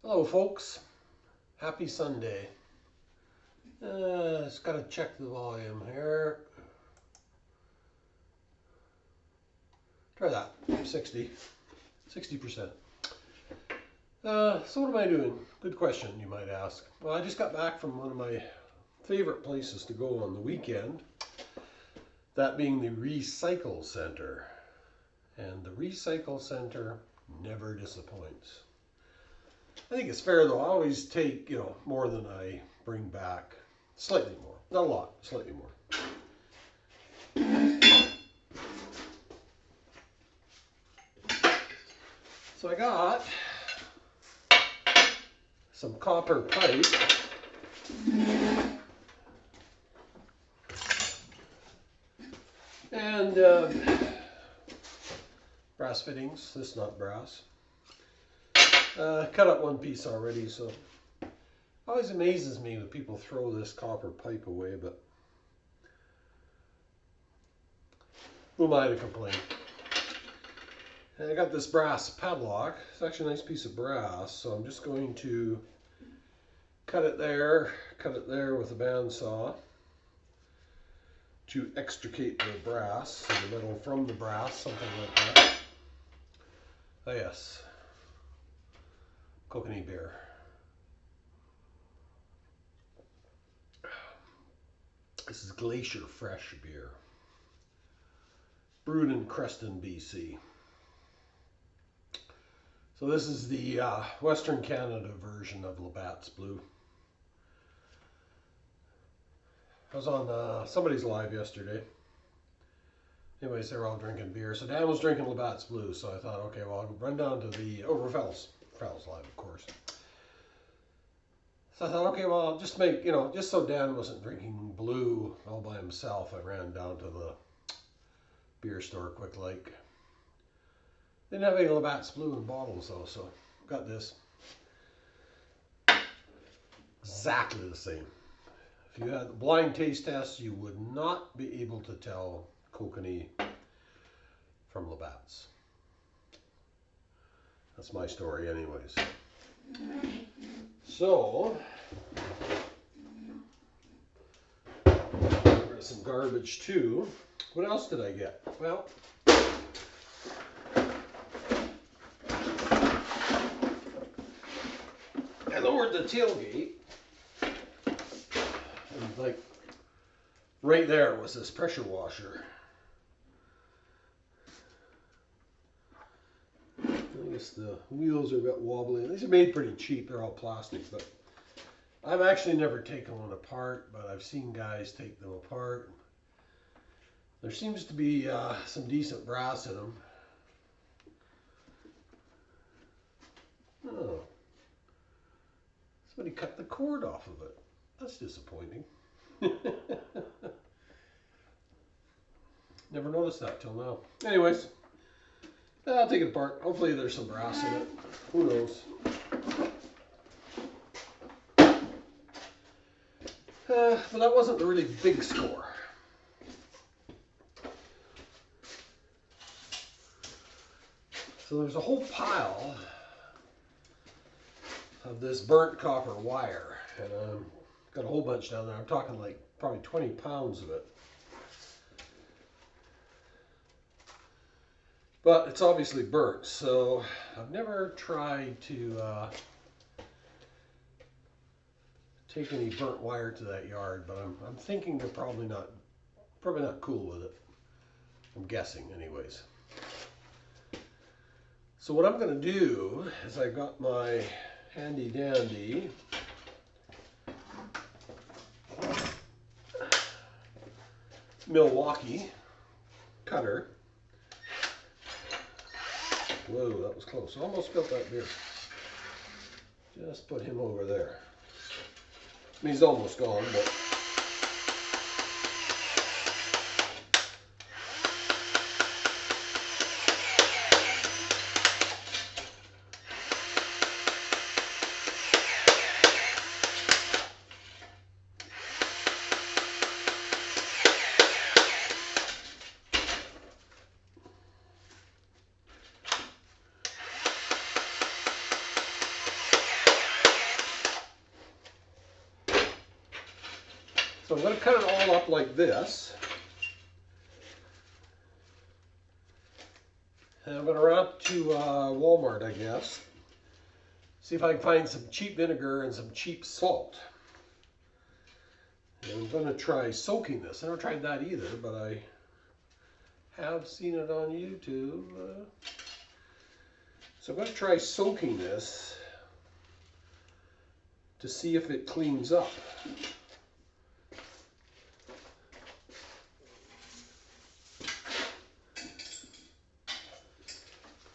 Hello folks, happy Sunday. Just gotta check the volume here. Try that, 60%. So what am I doing? Good question, you might ask. Well, I just got back from one of my favorite places to go on the weekend, that being the Recycle Center. And the Recycle Center never disappoints. I think it's fair though, I always take, more than I bring back. Slightly more, not a lot, slightly more. So I got some copper pipe. And brass fittings. This is not brass. Cut up one piece already, so it always amazes me when people throw this copper pipe away, but who am I to complain? And I got this brass padlock. It's actually a nice piece of brass, so I'm just going to cut it there with a bandsaw to extricate the brass and the metal from the brass, something like that. Oh yes, Kokanee beer. This is Glacier Fresh beer, brewed in Creston, BC. So this is the Western Canada version of Labatt's Blue. I was on somebody's live yesterday. Anyways, they were all drinking beer. So Dan was drinking Labatt's Blue, so I thought, okay, well, I'll run down to the Fells live, of course. So I thought, okay, well, I'll just make, just so Dan wasn't drinking blue all by himself, I ran down to the beer store quick like. Didn't have any Labatt's Blue in bottles though, so got this. Exactly the same. If you had the blind taste test, you would not be able to tell Kokanee from Labatt's. That's my story anyways. So, got some garbage too. What else did I get? Well, I lowered the tailgate, and like right there was this pressure washer. I guess the wheels are a bit wobbly. These are made pretty cheap, they're all plastic, but I've actually never taken one apart, but I've seen guys take them apart. There seems to be some decent brass in them. Oh. Somebody cut the cord off of it. That's disappointing. Never noticed that till now. Anyways, I'll take it apart. Hopefully there's some brass in it. Who knows? But that wasn't the really big score. So there's a whole pile of this burnt copper wire, and got a whole bunch down there. I'm talking like probably 20 pounds of it. But it's obviously burnt, so I've never tried to take any burnt wire to that yard, but I'm thinking they're probably not cool with it. I'm guessing anyways. So what I'm going to do is I got my handy dandy Milwaukee cutter. Whoa, that was close. I almost spilled that beer. Just put him over there. I mean, he's almost gone, but So I'm going to cut it all up like this. And I'm going to run up to Walmart, I guess. See if I can find some cheap vinegar and some cheap salt. And I'm going to try soaking this. I never tried that either, but I have seen it on YouTube. So I'm going to try soaking this to see if it cleans up.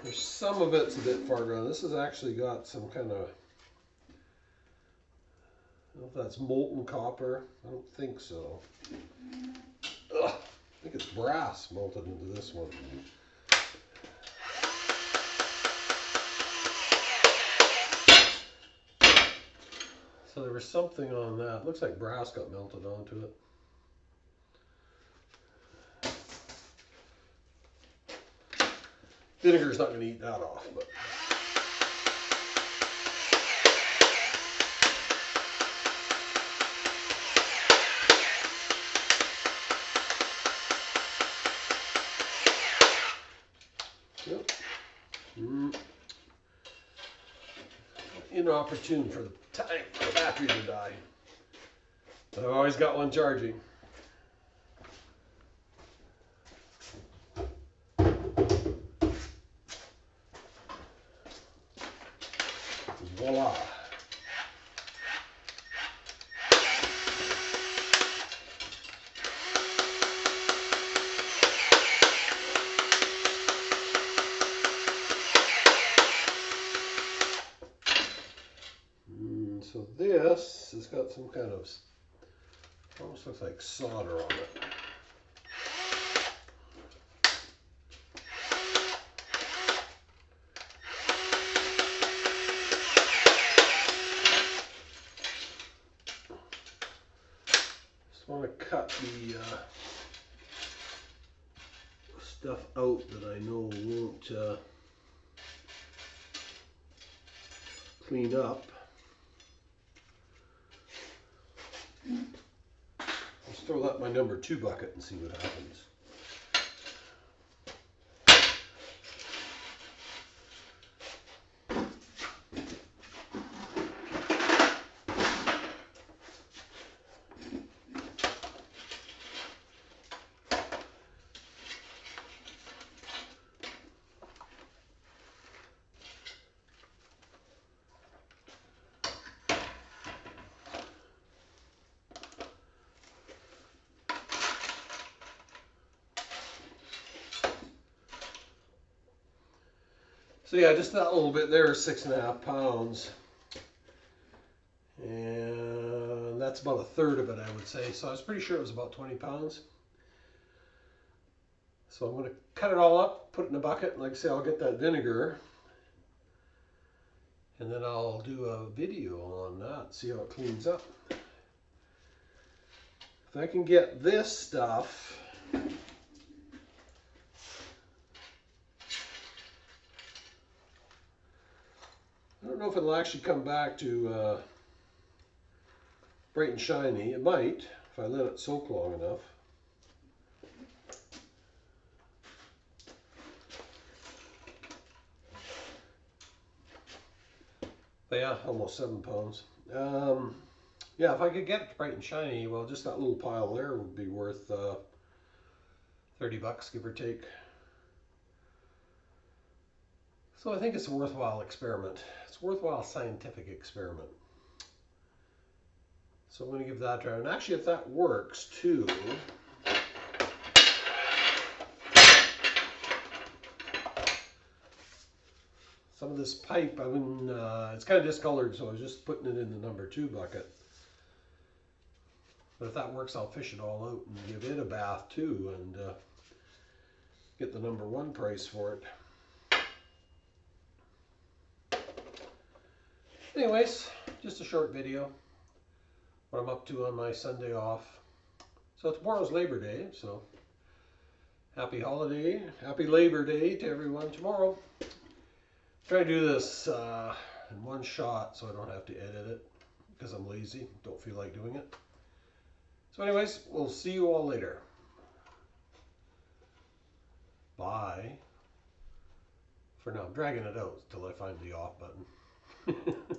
There's some of it's a bit far gone. This has actually got some kind of, I don't know if that's molten copper. I don't think so. Ugh, I think it's brass melted into this one. So there was something on that. Looks like brass got melted onto it. Vinegar's not going to eat that off, but. Yep. Inopportune for the time for the battery to die. But I've always got one charging. Voila. So this has got some kind of, almost looks like solder on it. Just want to cut the stuff out that I know won't clean up. Let's throw that in my number 2 bucket and see what happens. So yeah, just that little bit there is 6.5 pounds. And that's about a third of it, I would say. So I was pretty sure it was about 20 pounds. So I'm going to cut it all up, put it in a bucket, and like I say, I'll get that vinegar. And then I'll do a video on that, see how it cleans up. If I can get this stuff I don't know if it'll actually come back to bright and shiny. It might, if I let it soak long enough. But yeah, almost 7 pounds. Yeah, if I could get it bright and shiny, well, just that little pile there would be worth 30 bucks, give or take. So I think it's a worthwhile experiment. It's a worthwhile scientific experiment. So I'm going to give that a try. And actually, if that works too, some of this pipe, it's kind of discolored, so I was just putting it in the number 2 bucket. But if that works, I'll fish it all out and give it a bath too, and get the number 1 price for it. Anyways, just a short video, what I'm up to on my Sunday off. So tomorrow's Labor Day, so happy holiday, happy Labor Day to everyone tomorrow. Try to do this in one shot so I don't have to edit it, because I'm lazy, don't feel like doing it. So anyways, we'll see you all later. Bye. For now, I'm dragging it out till I find the off button.